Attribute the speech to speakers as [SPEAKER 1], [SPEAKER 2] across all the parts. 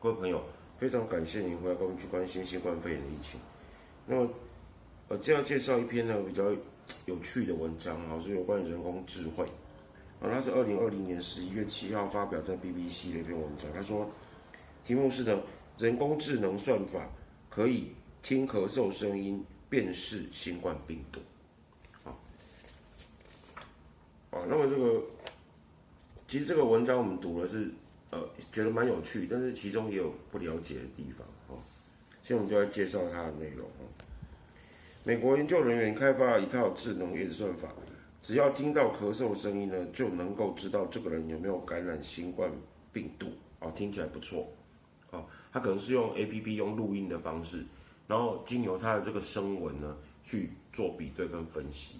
[SPEAKER 1] 各位朋友，非常感谢您回来跟我们去关心新冠肺炎的疫情。那么，这样介绍一篇呢比较有趣的文章啊，是有关于人工智慧啊，它是2020年11月7号发表在 BBC 的一篇文章。他说，题目是呢，人工智能算法可以听咳嗽声音辨识新冠病毒。那么其实这个文章我们读了是觉得蛮有趣，但是其中也有不了解的地方现在我们就来介绍它的内容美国研究人员开发了一套智能演算法，只要听到咳嗽声音呢，就能够知道这个人有没有感染新冠病毒听起来不错他可能是用 APP 用录音的方式，然后经由他的这个声纹呢去做比对跟分析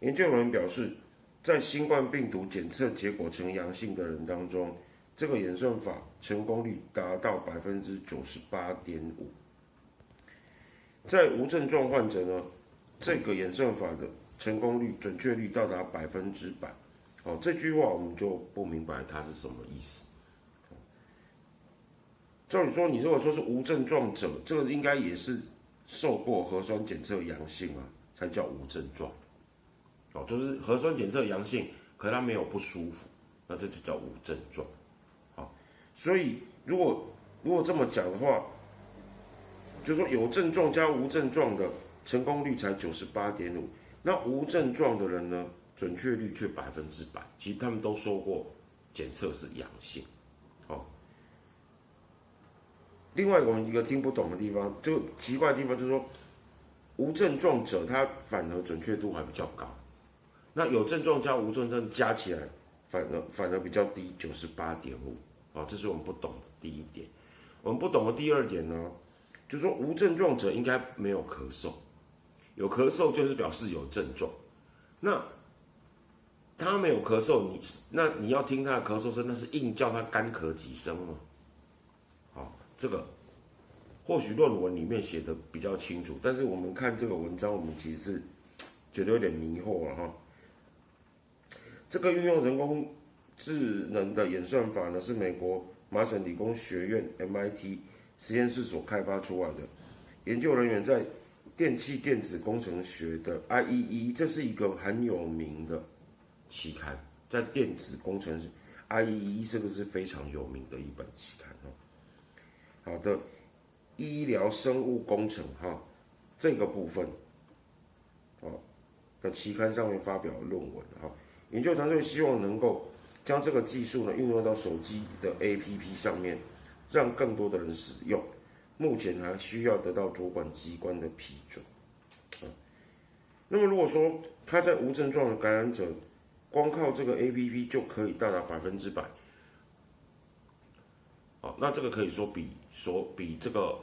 [SPEAKER 1] 研究人员表示，在新冠病毒检测结果呈阳性的人当中，这个演算法成功率达到98.5%。在无症状患者呢，这个演算法的成功率、准确率到达100%。这句话我们就不明白它是什么意思。照理说，你如果说是无症状者，这个应该也是受过核酸检测阳性才叫无症状。就是核酸检测阳性，可是他没有不舒服，那这就叫无症状。所以如果这么讲的话，就是说有症状加无症状的成功率才98.5%，那无症状的人呢，准确率却100%。其实他们都说过检测是阳性。另外我们一个听不懂的地方，就奇怪的地方就是说，无症状者他反而准确度还比较高。那有症状加无症状加起来，反而比较低，98.5%。这是我们不懂的第一点。我们不懂的第二点呢，就是说无症状者应该没有咳嗽，有咳嗽就是表示有症状。那他没有咳嗽，你要听他的咳嗽声，那是硬叫他干咳几声吗？这个或许论文里面写的比较清楚，但是我们看这个文章，我们其实是觉得有点迷惑了这个运用人工智能的演算法呢，是美国麻省理工学院 MIT 实验室所开发出来的。研究人员在电气电子工程学的 IEEE， 这是一个很有名的期刊，在电子工程 IEEE 这个是非常有名的一本期刊好的，医疗生物工程这个部分的期刊上面发表论文研究团队希望能够将这个技术呢运用到手机的 APP 上面，让更多的人使用。目前还需要得到主管机关的批准。那么如果说他在无症状的感染者，光靠这个 APP 就可以到达100%，那这个可以说比这个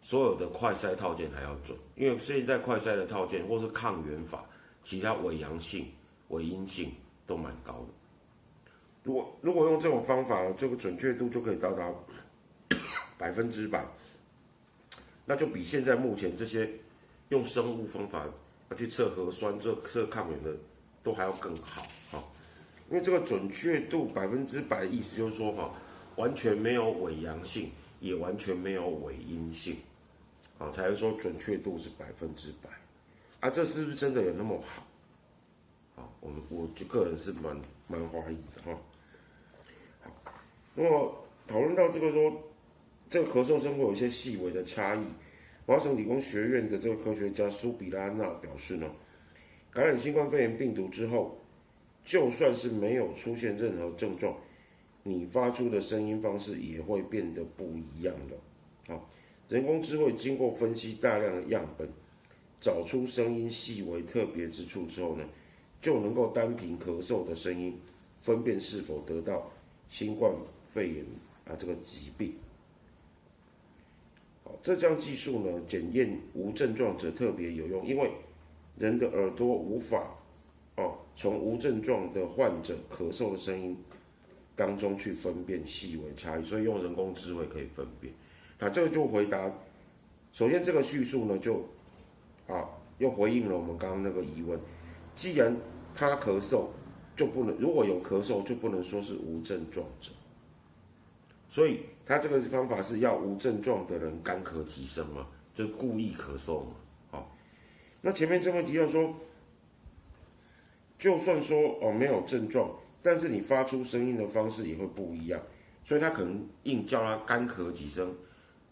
[SPEAKER 1] 所有的快筛套件还要准，因为现在快筛的套件或是抗原法，其他伪阳性、伪阴性都蛮高的。如果用这种方法，这个准确度就可以到达100%，那就比现在目前这些用生物方法去测核酸、测抗原的都还要更好因为这个准确度100%的意思就是说完全没有伪阳性，也完全没有伪阴性才会说准确度是100%这是不是真的有那么好？我就个人是蛮怀疑的那么讨论到这个说，这个咳嗽声会有一些细微的差异。麻省理工学院的这个科学家苏比拉纳表示呢，感染新冠肺炎病毒之后，就算是没有出现任何症状，你发出的声音方式也会变得不一样的。人工智慧经过分析大量的样本，找出声音细微特别之处之后呢，就能够单凭咳嗽的声音分辨是否得到新冠肺炎这个疾病。这项技术呢，检验无症状者特别有用，因为人的耳朵无法从无症状的患者咳嗽的声音当中去分辨细微差异，所以用人工智慧可以分辨。这个就回答，首先这个叙述呢就又回应了我们刚刚那个疑问，既然他咳嗽就不能，如果有咳嗽就不能说是无症状者，所以他这个方法是要无症状的人干咳几声嘛，就是故意咳嗽嘛。好，那前面这边提到说，就算说没有症状，但是你发出声音的方式也会不一样，所以他可能硬叫他干咳几声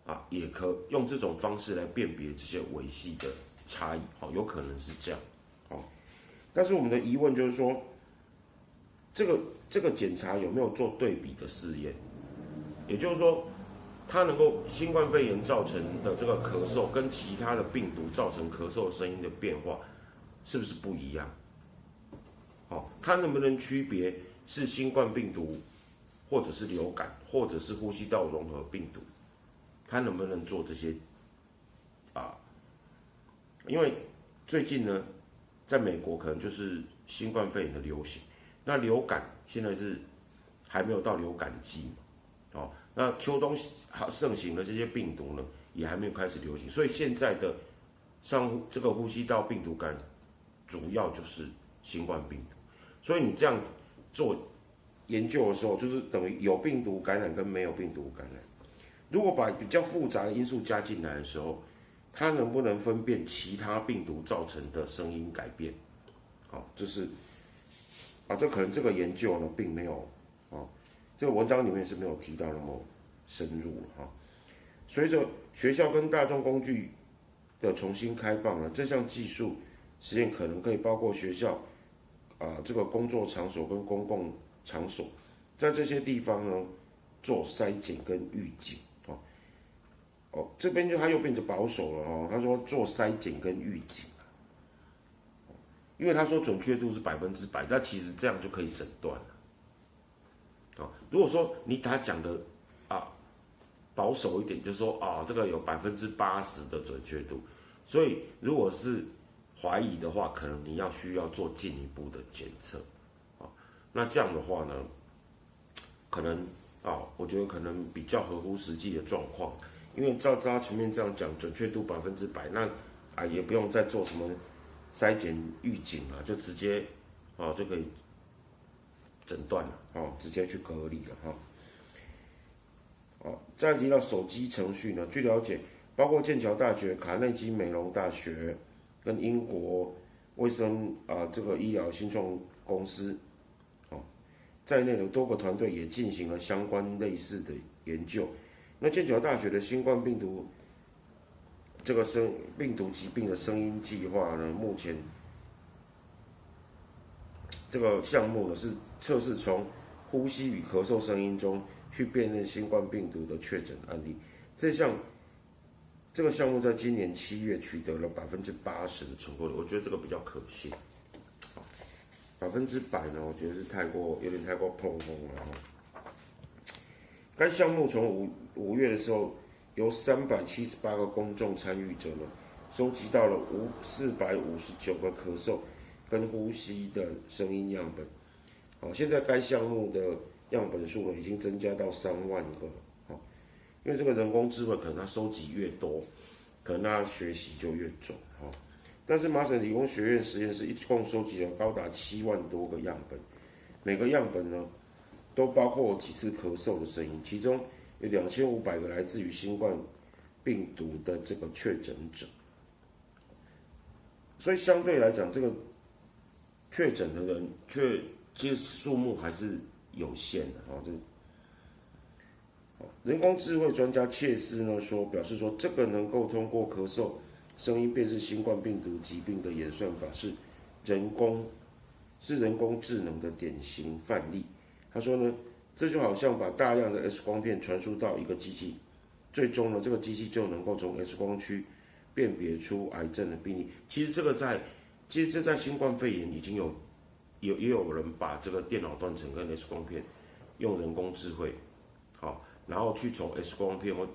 [SPEAKER 1] 啊，也可用这种方式来辨别这些微细的差异，好，有可能是这样，好，但是我们的疑问就是说，这个检查有没有做对比的试验？也就是说，它能够新冠肺炎造成的这个咳嗽，跟其他的病毒造成咳嗽声音的变化，是不是不一样？好，它能不能区别是新冠病毒，或者是流感，或者是呼吸道融合病毒？它能不能做这些啊？因为最近呢，在美国可能就是新冠肺炎的流行，那流感现在是还没有到流感季嘛，哦，那秋冬盛行的这些病毒呢，也还没有开始流行，所以现在的这个呼吸道病毒感染，主要就是新冠病毒，所以你这样做研究的时候，就是等于有病毒感染跟没有病毒感染。如果把比较复杂的因素加进来的时候，它能不能分辨其他病毒造成的声音改变？好，就是这可能这个研究呢并没有这个文章里面是没有提到那么深入哈。随着学校跟大众工具的重新开放呢，这项技术实验可能可以包括学校这个工作场所跟公共场所，在这些地方呢做筛检跟预警。这边他又变得保守了他说做筛检跟预警，因为他说准确度是100%，但其实这样就可以诊断了。如果说他讲的保守一点，就是说这个有80%的准确度，所以如果是怀疑的话，可能你需要做进一步的检测那这样的话呢，可能我觉得可能比较合乎实际的状况。因为照他前面这样讲，准确度100%，那也不用再做什么筛检预警就直接就可以诊断了直接去隔离了再提到手机程序呢，据了解，包括剑桥大学、卡内基梅隆大学跟英国卫生这个医疗新创公司在内的多个团队也进行了相关类似的研究。那剑桥大学的新冠病毒这个病毒疾病的声音计划呢，目前这个项目呢是测试从呼吸与咳嗽声音中去辨认新冠病毒的确诊案例。这个项目在今年7月取得了80%的成功率，我觉得这个比较可信。100%呢，我觉得是有点太过碰风了该项目从5月的时候，由378个公众参与者呢，收集到了459个咳嗽跟呼吸的声音样本。现在该项目的样本数呢，已经增加到3万个了。因为这个人工智慧可能它收集越多，可能它学习就越准但是麻省理工学院实验室一共收集了高达7万多个样本，每个样本呢，都包括几次咳嗽的声音，其中有2500个来自于新冠病毒的这个确诊者，所以相对来讲，这个确诊的人其实数目还是有限的人工智慧专家切斯呢表示说，这个能够通过咳嗽声音辨识新冠病毒疾病的演算法是人工智能的典型范例。他说呢，这就好像把大量的 X 光片传输到一个机器，最终呢，这个机器就能够从 X 光区辨别出癌症的病例。其实这在新冠肺炎已经也有人把这个电脑断层跟 X 光片用人工智慧，然后去从 X 光片或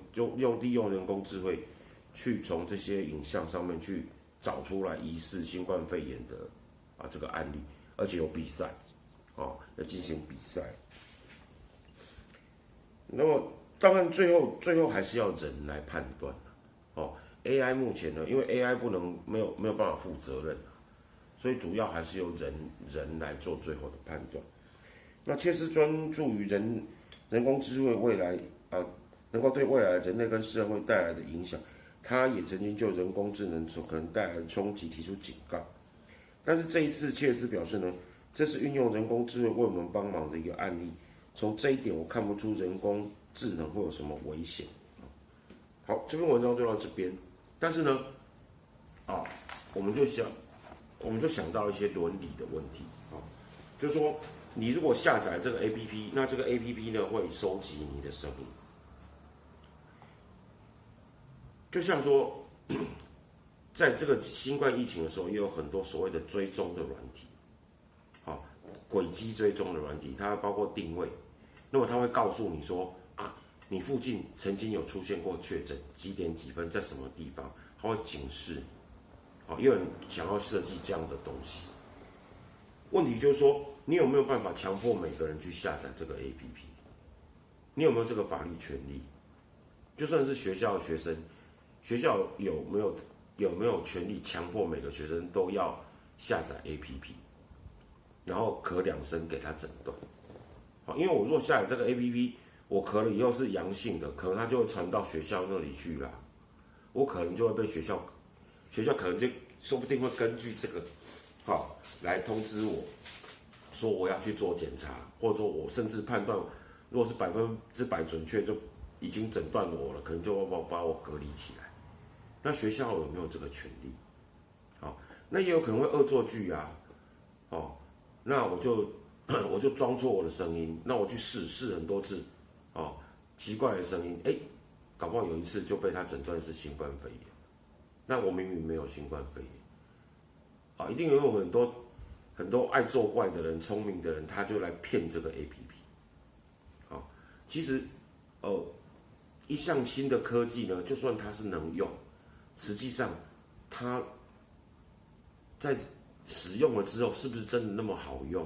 [SPEAKER 1] 利用人工智慧去从这些影像上面去找出来疑似新冠肺炎的这个案例，而且有比赛要进行比赛。那么当然最后还是要人来判断AI 目前呢，因为 AI 没有办法负责任所以主要还是由人来做最后的判断。那切斯专注于人工智慧未来能够对未来人类跟社会带来的影响，他也曾经就人工智能所可能带来的冲击提出警告。但是这一次，切斯表示呢，这是运用人工智慧为我们帮忙的一个案例。从这一点，我看不出人工智能会有什么危险。好，这篇文章就到这边。但是呢，我们就想到一些伦理的问题就是说，你如果下载这个 APP， 那这个 APP 呢会收集你的声音，就像说，在这个新冠疫情的时候，也有很多所谓的追踪的软体，轨迹追踪的软体，它包括定位，那么它会告诉你说你附近曾经有出现过确诊，几点几分在什么地方，它会警示。也有人想要设计这样的东西，问题就是说，你有没有办法强迫每个人去下载这个 APP？ 你有没有这个法律权利？就算是学校的学生，学校有没有权利强迫每个学生都要下载 APP， 然后咳2声给他诊断？因为我如果下载这个 APP， 我咳了以后是阳性的，可能它就会传到学校那里去了，我可能就会被学校可能就说不定会根据这个来通知我，说我要去做检查，或者说我甚至判断，如果是100%准确，就已经诊断我了，可能就要把我隔离起来。那学校有没有这个权利？那也有可能会恶作剧那我就装错我的声音，那我去试很多次，奇怪的声音，搞不好有一次就被他诊断是新冠肺炎。那我明明没有新冠肺炎，一定有很多爱作怪的人、聪明的人，他就来骗这个 APP。其实，一项新的科技呢，就算它是能用，实际上它在使用了之后，是不是真的那么好用？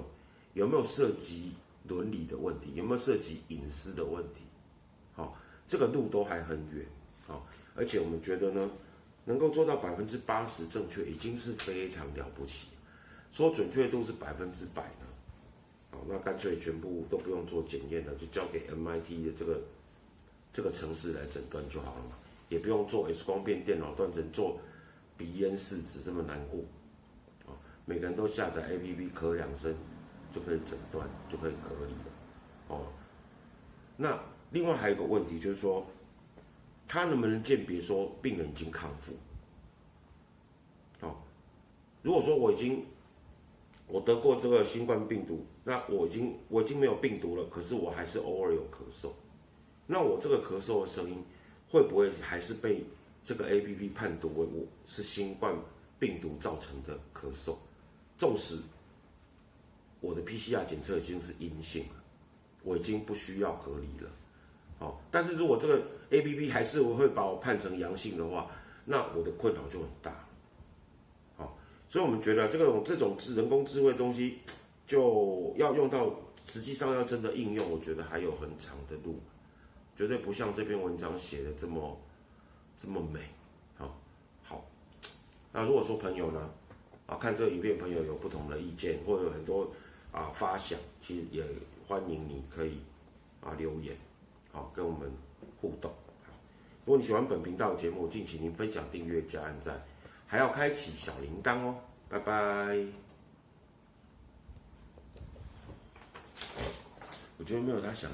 [SPEAKER 1] 有没有涉及伦理的问题？有没有涉及隐私的问题？这个路都还很远。而且我们觉得呢，能够做到80%正确，已经是非常了不起。说准确度是100%呢，那干脆全部都不用做检验了，就交给 MIT 的这个程式来诊断就好了嘛，也不用做 X 光片电脑断层做鼻咽拭子这么难过。每个人都下载 APP， 咳2声就可以诊断，就可以隔离了。那另外还有一个问题就是说，它能不能鉴别说病人已经康复？如果说我得过这个新冠病毒，那我已经没有病毒了，可是我还是偶尔有咳嗽，那我这个咳嗽的声音会不会还是被这个 APP 判读为我是新冠病毒造成的咳嗽？纵使我的 PCR 检测已经是阴性了，我已经不需要隔离了，但是如果这个 APP 还是会把我判成阳性的话，那我的困扰就很大了。所以我们觉得这种人工智慧的东西，就要用到实际上要真的应用，我觉得还有很长的路，绝对不像这篇文章写的这么美。好，那如果说朋友呢，看这个影片，朋友有不同的意见，或者有很多发想，其实也欢迎你可以留言，跟我们互动。如果你喜欢本频道的节目，敬请您分享、订阅、加按赞，还要开启小铃铛哦。拜拜。我觉得没有他想的。